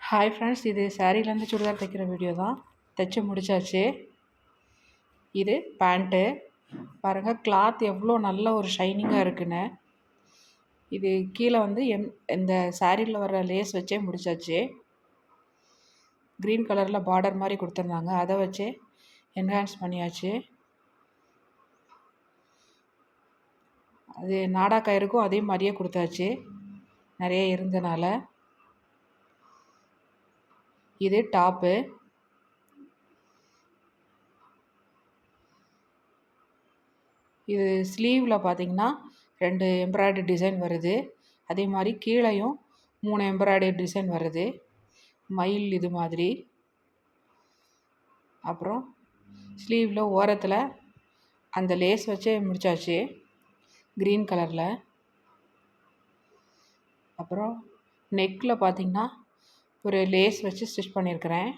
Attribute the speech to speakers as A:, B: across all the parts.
A: Hi friends, இது சாரீலேருந்து சுடிதார் தைக்கிற video தான். தைச்சி முடிச்சாச்சு. இது பேண்ட்டு பாருங்கள், கிளாத் எவ்வளோ நல்ல ஒரு ஷைனிங்காக இருக்குன்னு. இது கீழே வந்து இந்த சாரியில் வர லேஸ் வச்சே முடிச்சாச்சு. க்ரீன் கலரில் பார்டர் மாதிரி கொடுத்துருந்தாங்க, அதை வச்சு என்ஹான்ஸ் பண்ணியாச்சு. அது நாடா கயிறுக்கும் அதே மாதிரியே கொடுத்தாச்சு, நிறைய இருந்தனால. இது டாப்பு. இது ஸ்லீவில் பார்த்தீங்கன்னா 2 எம்ப்ராய்டரி டிசைன் வருது. அதே மாதிரி கீழேயும் 3 எம்ப்ராய்டரி டிசைன் வருது, மயில் இது மாதிரி. அப்புறம் ஸ்லீவில் ஓரத்தில் அந்த லேஸ் வச்சே முடிச்சாச்சு, க்ரீன் கலரில். அப்புறம் நெக்கில் பார்த்திங்கன்னா ஒரு லேஸ் வச்சு ஸ்டிச் பண்ணியிருக்கிறேன்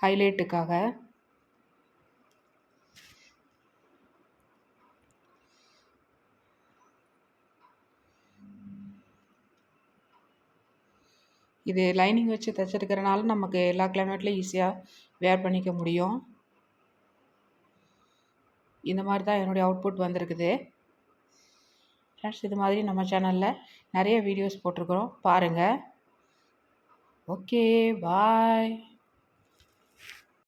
A: ஹைலைட்டுக்காக. இது லைனிங் வச்சு தைச்சிருக்கிறனால நமக்கு எல்லா கிளைமேட்லேயும் ஈஸியாக வேர் பண்ணிக்க முடியும். இந்த மாதிரி தான் என்னுடைய அவுட்புட் வந்திருக்குது ஃப்ரெண்ட்ஸ். இது மாதிரி நம்ம சேனலில் நிறைய வீடியோஸ் போட்டிருக்கிறோம், பாருங்கள். ஓகே, பாய்.